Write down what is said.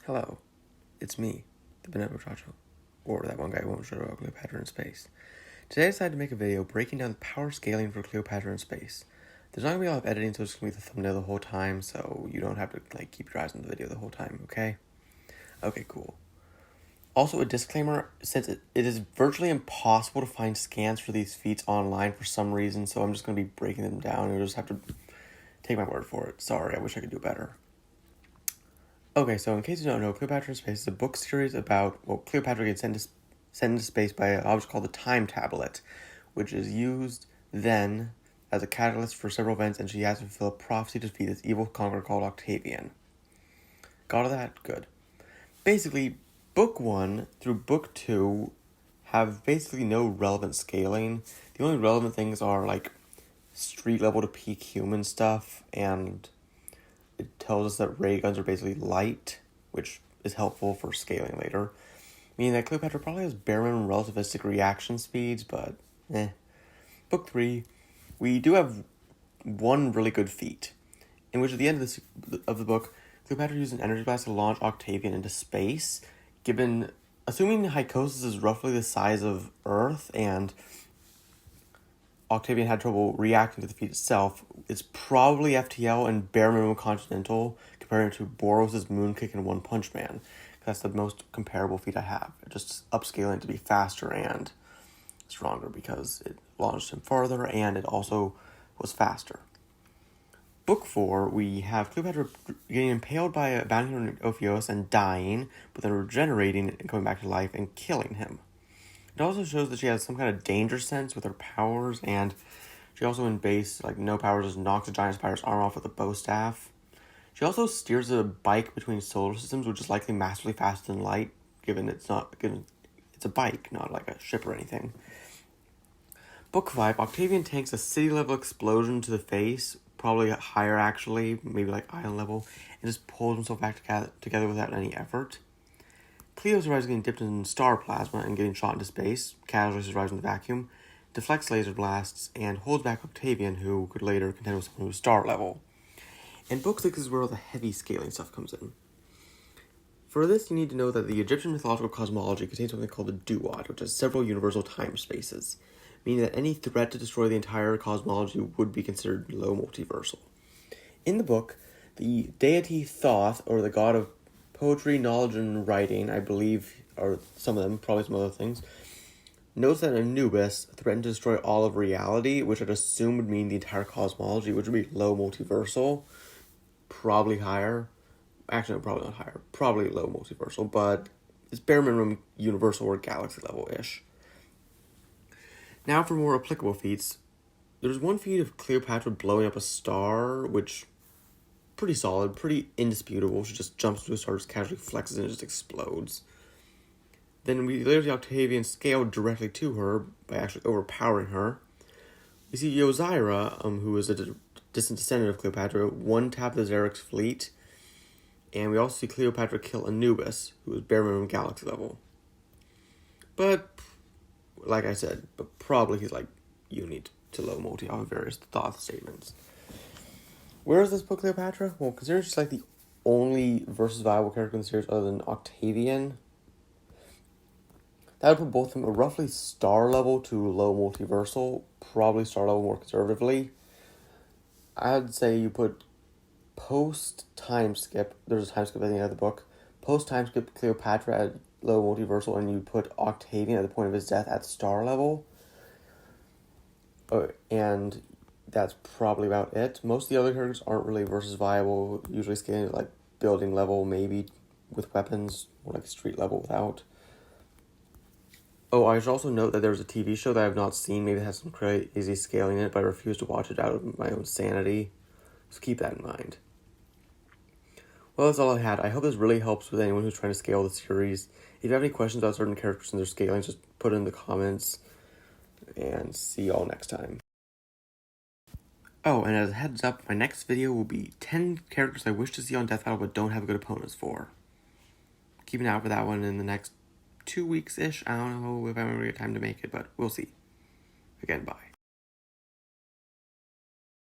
Hello, it's me, the Banana Muchacho, or that one guy who won't show about Cleopatra in space. Today I decided to make a video breaking down the power scaling for Cleopatra in space. There's not going to be a lot of editing, so it's going to be the thumbnail the whole time, so you don't have to keep your eyes on the video the whole time, okay? Okay, cool. Also, a disclaimer, since it is virtually impossible to find scans for these feats online for some reason, so I'm just going to be breaking them down, and you'll just have to take my word for it. Sorry, I wish I could do better. Okay, so in case you don't know, Cleopatra in Space is a book series about, Cleopatra gets sent into space by an object called the Time Tablet, which is used then as a catalyst for several events, and she has to fulfill a prophecy to defeat this evil conqueror called Octavian. Got all that? Good. Basically, book 1 through book 2 have basically no relevant scaling. The only relevant things are, street level to peak human stuff, and it tells us that ray guns are basically light, which is helpful for scaling later. Meaning that Cleopatra probably has bare minimum relativistic reaction speeds, but Book 3, we do have one really good feat, in which at the end of the book, Cleopatra used an energy blast to launch Octavian into space, assuming Hycosis is roughly the size of Earth, and Octavian had trouble reacting to the feat itself. It's probably FTL and bare minimum continental compared to Boros' moon kick and One Punch Man. That's the most comparable feat I have. Just upscaling to be faster and stronger because it launched him farther and it also was faster. Book 4, we have Cleopatra getting impaled by a bounty hunter Ophiuchus and dying, but then regenerating and coming back to life and killing him. It also shows that she has some kind of danger sense with her powers, and she also in base, no powers, just knocks a giant spider's arm off with a bow staff. She also steers a bike between solar systems, which is likely massively faster than light, given it's a bike, not like a ship or anything. Book 5, Octavian tanks a city-level explosion to the face, probably higher actually, maybe island level, and just pulls himself back together without any effort. Cleo survives getting dipped in star plasma and getting shot into space, casually survives in the vacuum, deflects laser blasts, and holds back Octavian, who could later contend with someone who's star level. And Book 6 is where all the heavy scaling stuff comes in. For this, you need to know that the Egyptian mythological cosmology contains something called the Duat, which has several universal time spaces, meaning that any threat to destroy the entire cosmology would be considered low multiversal. In the book, the deity Thoth, or the god of poetry, knowledge, and writing, I believe, are some of them, probably some other things, notes that Anubis threatened to destroy all of reality, which I'd assume would mean the entire cosmology, which would be low multiversal, probably higher. Actually, no, probably not higher. Probably low multiversal, but it's bare minimum universal or galaxy level-ish. Now for more applicable feats. There's one feat of Cleopatra blowing up a star, which pretty solid, pretty indisputable. She just jumps to a star, just casually flexes, and it just explodes. Then we later see Octavian scale directly to her by actually overpowering her. We see Yozira, who is a distant descendant of Cleopatra, one-tap the Xerxes fleet. And we also see Cleopatra kill Anubis, who is bare minimum galaxy level. But, like I said, probably he's unit to low multi off of various thought statements. Where is this book, Cleopatra? Well, considering she's the only versus viable character in the series other than Octavian, that would put both of them a roughly star level to low multiversal, probably star level more conservatively. I'd say you put post-time skip, there's a time skip at the end of the book, post-time skip Cleopatra at low multiversal, and you put Octavian at the point of his death at star level. And that's probably about it. Most of the other characters aren't really versus viable, usually scaling at building level, maybe with weapons, or street level without. Oh, I should also note that there's a TV show that I have not seen, maybe it has some crazy scaling in it, but I refuse to watch it out of my own sanity, so keep that in mind. Well, that's all I had. I hope this really helps with anyone who's trying to scale the series. If you have any questions about certain characters and their scaling, just put it in the comments, and see y'all next time. Oh, and as a heads up, my next video will be 10 characters I wish to see on Death Battle but don't have good opponents for. Keep an eye out for that one in the next 2 weeks-ish. I don't know if I'm going to get time to make it, but we'll see. Again, bye.